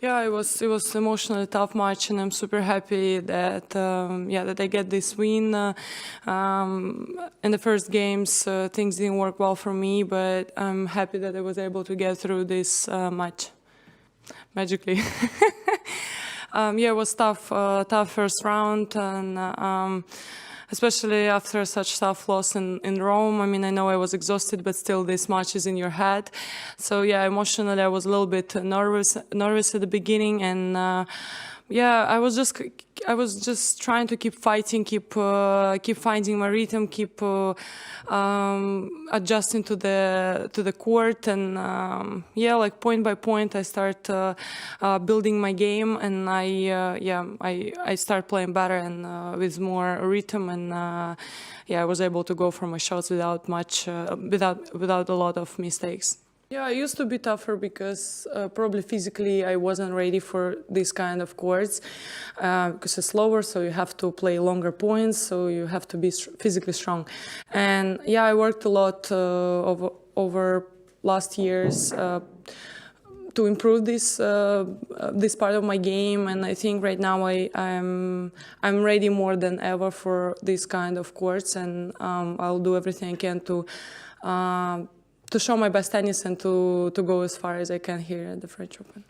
Yeah, it was emotionally tough match, and I'm super happy that that I get this win. In the first games, things didn't work well for me, but I'm happy that I was able to get through this match magically. It was tough first round, and especially after such tough loss in Rome. I mean, I know I was exhausted, but still this match is in your head. So yeah, emotionally I was a little bit nervous at the beginning, and I was just trying to keep fighting, keep finding my rhythm, keep adjusting to the court, and like point by point I start building my game, and I start playing better and with more rhythm, and I was able to go for my shots without a lot of mistakes. Yeah, I used to be tougher because probably physically I wasn't ready for this kind of courts because it's slower, so you have to play longer points, so you have to be physically strong. And yeah, I worked a lot over last years to improve this part of my game, and I think right now I'm ready more than ever for this kind of courts, and I'll do everything I can to show my best tennis and to go as far as I can here at the French Open.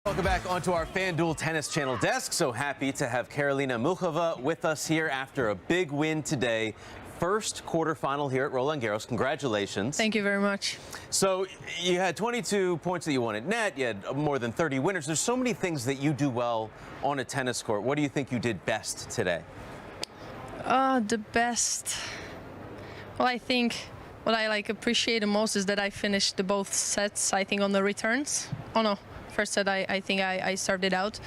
Welcome back onto our FanDuel Tennis Channel desk. So happy to have Karolina Muxova with us here after a big win today. First quarterfinal here at Roland Garros. Congratulations. Thank you very much. So you had 22 points that you won at net. You had more than 30 winners. There's so many things that you do well on a tennis court. What do you think you did best today? The best. Well, I think what I appreciate the most is that I finished both sets, I think, on the returns. Oh no. First set, I think I started out,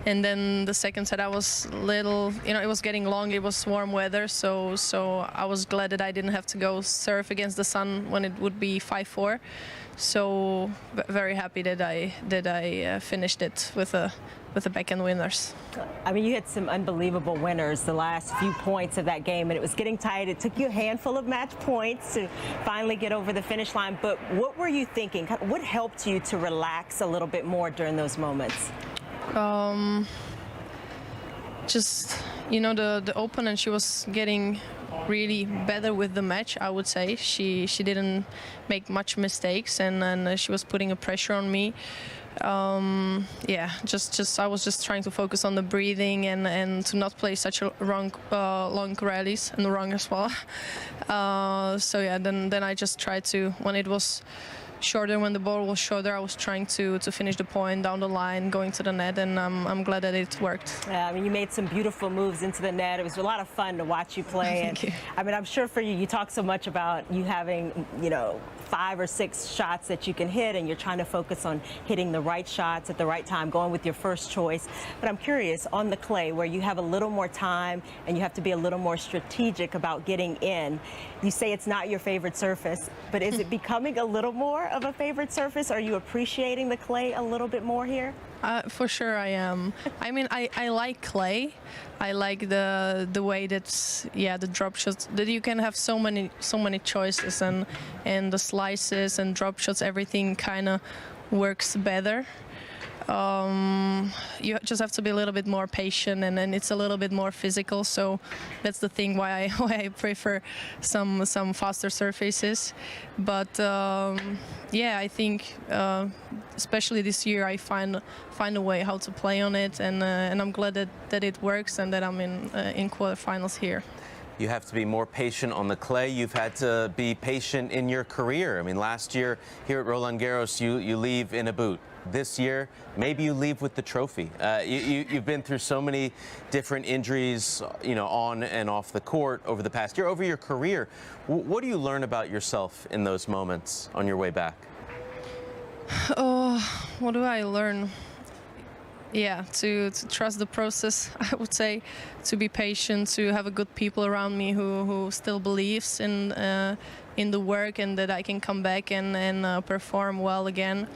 and then the second set I was little, it was getting long. It was warm weather, so I was glad that I didn't have to go serve against the sun when it would be 5-4. So very happy that I finished it with a backhand winners. I mean, you had some unbelievable winners the last few points of that game, and it was getting tight. It took you a handful of match points to finally get over the finish line. But what were you thinking? What helped you to relax a little bit more during those moments? Just, the opponent, she was getting really better with the match, I would say. She didn't make much mistakes, and then she was putting a pressure on me. I was just trying to focus on the breathing and to not play such a long rallies, and wrong as well. Then I just tried to, when it was shorter, when the ball was shorter, I was trying to finish the point down the line, going to the net, and I'm glad that it worked. Yeah, I mean, you made some beautiful moves into the net. It was a lot of fun to watch you play. Thank you. I mean, I'm sure for you, you talk so much about you having, 5 or 6 shots that you can hit, and you're trying to focus on hitting the right shots at the right time, going with your first choice. But I'm curious, on the clay, where you have a little more time and you have to be a little more strategic about getting in, you say it's not your favorite surface, but is it becoming a little more of a favorite surface? Are you appreciating the clay a little bit more here? For sure I am. I mean, I like clay. I like the way that, the drop shots, that you can have so many choices, and the slices and drop shots, everything kind of works better. You just have to be a little bit more patient, and then it's a little bit more physical. So that's the thing why I prefer some faster surfaces. But I think especially this year I find a way how to play on it, and I'm glad that it works and that I'm in quarterfinals here. You have to be more patient on the clay. You've had to be patient in your career. I mean, last year here at Roland Garros, you leave in a boot. This year, maybe you leave with the trophy. You've been through so many different injuries, on and off the court over the past year, over your career. What do you learn about yourself in those moments on your way back? What do I learn? Yeah, to trust the process, I would say, to be patient, to have a good people around me who still believes in the work, and that I can come back and perform well again.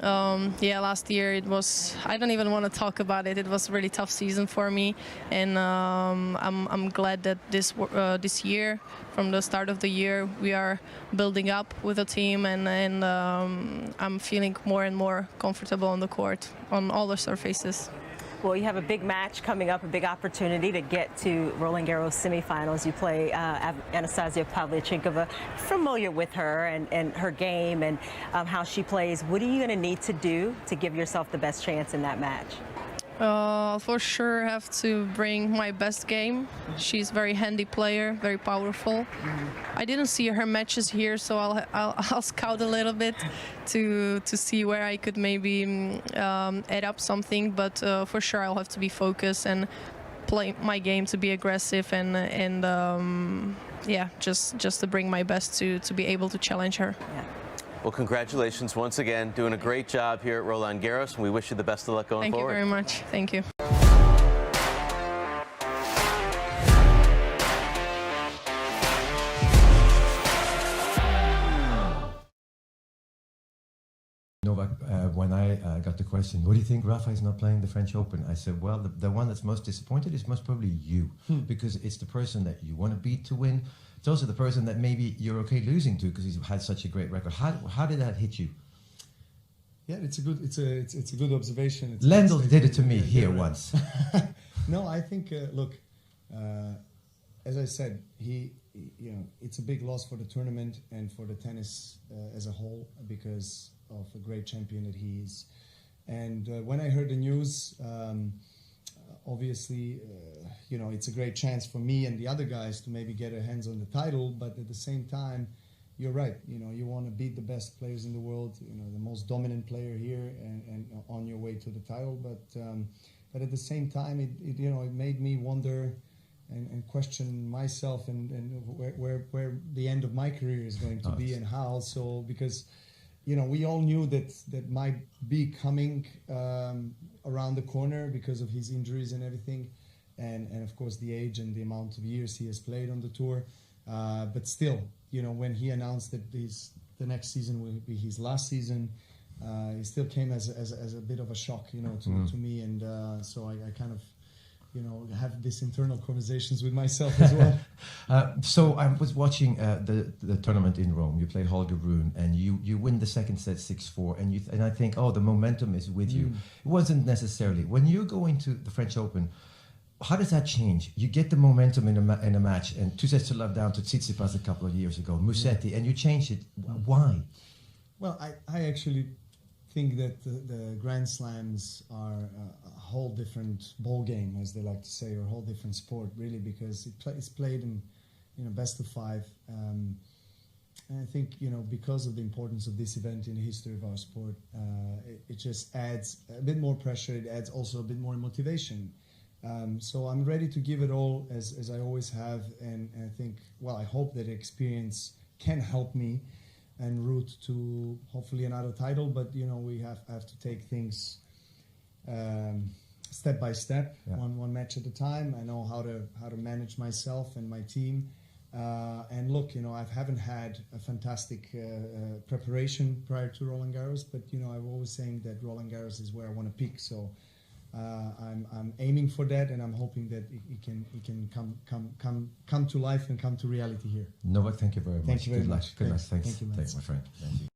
Yeah, last year it was, I don't even want to talk about it. It was a really tough season for me, and I'm glad that this year, from the start of the year, we are building up with a team, and I'm feeling more and more comfortable on the court, on all the surfaces. Well, you have a big match coming up, a big opportunity to get to Roland Garros semifinals. You play Anastasia Pavlyuchenkova. Familiar with her and her game and how she plays. What are you going to need to do to give yourself the best chance in that match? I'll for sure have to bring my best game. She's a very handy player, very powerful. I didn't see her matches here, so I'll scout a little bit to see where I could maybe add up something. But for sure, I'll have to be focused and play my game to be aggressive and yeah, just to bring my best to be able to challenge her. Yeah. Well, congratulations once again. Doing a great job here at Roland Garros, and we wish you the best of luck going forward. Thank you very much. Thank you. Novak, when I got the question, what do you think Rafa is not playing the French Open? I said, well, the one that's most disappointed is most probably you, because it's the person that you want to beat to win. It's also the person that maybe you're okay losing to because he's had such a great record. How did that hit you? Yeah, it's a good observation. Lendl did it to me here once. No, I think look, as I said, it's a big loss for the tournament and for the tennis as a whole because of a great champion that he is. And when I heard the news, obviously, it's a great chance for me and the other guys to maybe get our hands on the title. But at the same time, you're right. You want to beat the best players in the world. The most dominant player here, and on your way to the title. But at the same time, it made me wonder and question myself and where the end of my career is going to be and how. So because we all knew that might be coming around the corner because of his injuries and everything, and of course the age and the amount of years he has played on the tour. But still, when he announced that the next season will be his last season, it still came as a bit of a shock, to me, and so I kind of, have these internal conversations with myself as well. So I was watching the tournament in Rome. You play Holger Rune, and you win the second set 6-4, and I think, the momentum is with you. It wasn't necessarily. When you go into the French Open, how does that change? You get the momentum in a match, and 2-0 down to Tsitsipas a couple of years ago, Musetti, and you change it. Why? Well, I actually think that the Grand Slams are a whole different ball game, as they like to say, or a whole different sport, really, because it's played in best of 5. And I think because of the importance of this event in the history of our sport, it just adds a bit more pressure. It adds also a bit more motivation. So I'm ready to give it all as I always have, and I think, I hope that experience can help me en route to hopefully another title, but we have to take things step by step, one match at a time. I know how to manage myself and my team, and look, I haven't had a fantastic preparation prior to Roland Garros, but I'm always saying that Roland Garros is where I want to peak. So I'm aiming for that, and I'm hoping that it can come to life and come to reality here. Novak, thank you very much. Thank you very Good luck. much. Good luck. Thanks. Thanks, Thank you, Mats. my friend. Thank you.